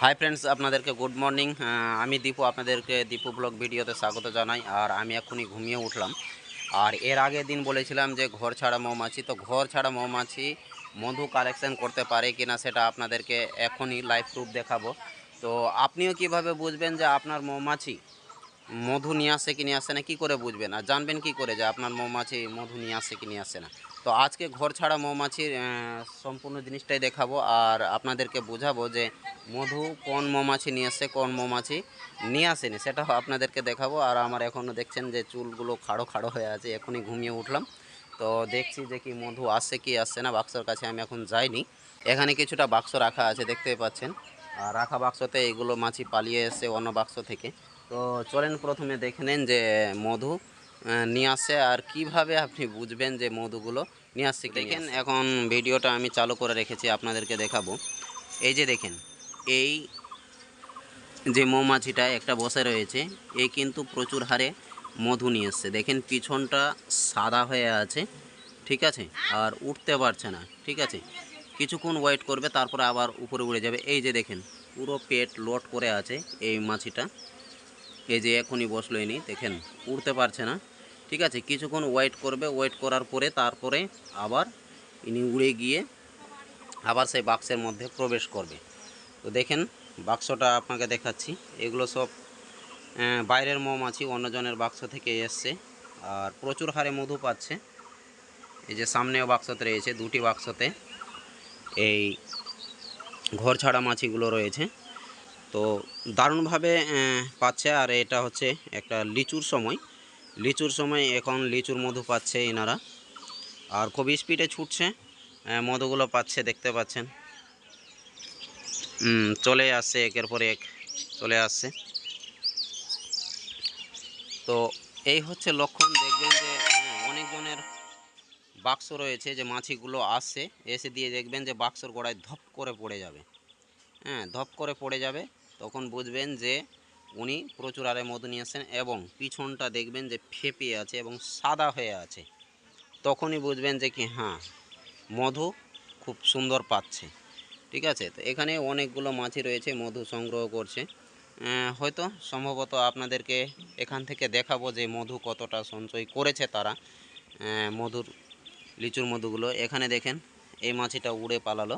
Hi friends, আপনাদেরকে good morning. আমি দীপু, আপনাদেরকে দীপু ব্লগ ভিডিওতে স্বাগত জানাই। আর আমি এখনই ঘুমিয়ে উঠলাম। আর এর আগের দিন বলেছিলাম যে ঘর ছাড়া মৌমাছি, তো ঘর ছাড়া মৌমাছি মধু কালেকশন করতে পারে কিনা সেটা আপনাদেরকে এখনই লাইভ প্রুফ দেখাবো। তো আপনিও কিভাবে বুঝবেন যে আপনার মৌমাছি মধু নিয়ে আসে কি নিয়ে আসে না, কী করে বুঝবেন আর জানবেন কি করে যে আপনার মৌমাছি মধু নিয়ে আসে কি নিয়ে আসে না? তো আজকে ঘর ছাড়া মৌমাছির সম্পূর্ণ জিনিসটাই দেখাবো আর আপনাদেরকে বোঝাবো যে মধু কোন মৌমাছি নিয়ে আসছে, কোন মৌমাছি নিয়ে আসেনি, সেটাও আপনাদেরকে দেখাবো। আর আমার এখনও দেখছেন যে চুলগুলো খাড়ো খাড়ো হয়ে আছে, এখনই ঘুমিয়ে উঠলাম। তো দেখছি যে কি মধু আসছে কি আসছে না। বাক্সর কাছে আমি এখন যাইনি, এখানে কিছুটা বাক্স রাখা আছে দেখতেই পাচ্ছেন। আর রাখা বাক্সতে এগুলো মাছি পালিয়ে এসে অন্য বাক্স থেকে। তো চলেন প্রথমে দেখে নেন যে মধু নিয়ে আসে আর কিভাবে আপনি বুঝবেন যে মধুগুলো নিয়ে আসছে। দেখেন এখন ভিডিওটা আমি চালু করে রেখেছি, আপনাদেরকে দেখাবো। এই যে দেখেন, এই যে মৌমাছিটা একটা বসে রয়েছে, এই কিন্তু প্রচুর হারে মধু নিয়ে এসছে। দেখেন পিছনটা সাদা হয়ে আছে, ঠিক আছে, আর উঠতে পারছে না, ঠিক আছে। কিছুক্ষণ ওয়েট করবে, তারপরে আবার উপরে উড়ে যাবে। এই যে দেখেন পুরো পেট লোড করে আছে এই মাছিটা। এই যে এখনই বসলো ইনি, দেখেন উড়তে পারছে না, ঠিক আছে। কিছুক্ষণ ওয়েট করবে, ওয়েট করার পরে তারপরে আবার ইনি উড়ে গিয়ে আবার সেই বাক্সের মধ্যে প্রবেশ করবে। তো দেখেন বাক্সটা আপনাকে দেখাচ্ছি, এগুলো সব বাইরের মৌমাছি অন্যজনের বাক্স থেকে এসছে আর প্রচুর হারে মধু পাচ্ছে। এই যে সামনেও বাক্সতে রয়েছে, দুটি বাক্সতে এই ঘর ছাড়া মাছিগুলো রয়েছে। তো দারুণভাবে পাচ্ছে। আর এটা হচ্ছে একটা লিচুর সময় এখন লিচুর মধু পাচ্ছে এনারা, আর খুব স্পিডে ছুটছে, মধুগুলো পাচ্ছে, দেখতে পাচ্ছেন। চলে আসছে, একের পর এক চলে আসছে। তো এই হচ্ছে লক্ষণ। দেখবেন যে অনেকজনের বাক্স রয়েছে, যে মাছিগুলো আসছে, এসে দিয়ে দেখবেন যে বাক্সর গোড়ায় ধপ করে পড়ে যাবে। ধপ করে পড়ে যাবে, তখন বুঝবেন যে উনি প্রচুর হারে মধু নিয়ে আসছেন। এবং পিছনটা দেখবেন যে ফেঁপে আছে এবং সাদা হয়ে আছে, তখনই বুঝবেন যে কি হ্যাঁ, মধু খুব সুন্দর পাচ্ছে, ঠিক আছে। তো এখানে অনেকগুলো মাছি রয়েছে, মধু সংগ্রহ করছে। হয়তো সম্ভবত আপনাদেরকে এখান থেকে দেখাবো যে মধু কতটা সঞ্চয় করেছে তারা, লিচুর মধুগুলো। এখানে দেখেন এই মাছিটা উড়ে পালালো।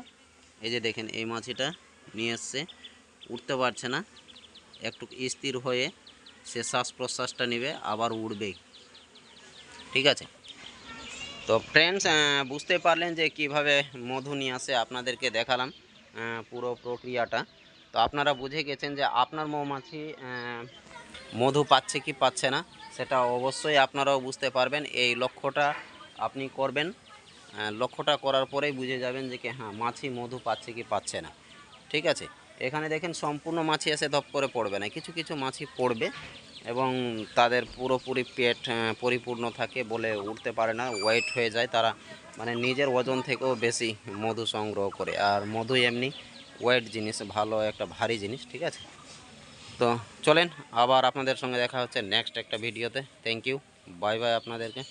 এই যে দেখেন এই মাছিটা নিয়ে এসছে, উঠতে পারছে না, একটু স্থির হয়ে সে শ্বাস প্রশ্বাসটা নেবে, আবার উড়বে, ঠিক আছে। তো ফ্রেন্ডস, বুঝতে পারলেন যে কিভাবে মধু নিয়ে আসে, আপনাদেরকে দেখালাম পুরো প্রক্রিয়াটা। তো আপনারা বুঝে গেছেন যে আপনার মৌমাছি মধু পাচ্ছে কি পাচ্ছে না, সেটা অবশ্যই আপনারাও বুঝতে পারবেন। এই লক্ষ্যটা আপনি করবেন, লক্ষ্যটা করার পরেই বুঝে যাবেন যে কি হ্যাঁ, মাছি মধু পাচ্ছে কি পাচ্ছে না, ঠিক আছে। এখানে দেখেন সম্পূর্ণ মাছি এসে ধপ করে পড়বে না, কিছু কিছু মাছি পড়বে এবং তাদের পুরোপুরি পেট পরিপূর্ণ থাকে বলে উঠতে পারে না, ওয়েট হয়ে যায়। তারা মানে নিজের ওজন থেকেও বেশি মধু সংগ্রহ করে। আর মধু এমনি ওয়েট জিনিস, ভালো একটা ভারী জিনিস, ঠিক আছে। তো চলেন আবার আপনাদের সঙ্গে দেখা হচ্ছে নেক্সট একটা ভিডিওতে। থ্যাংক ইউ, বাই বাই আপনাদেরকে।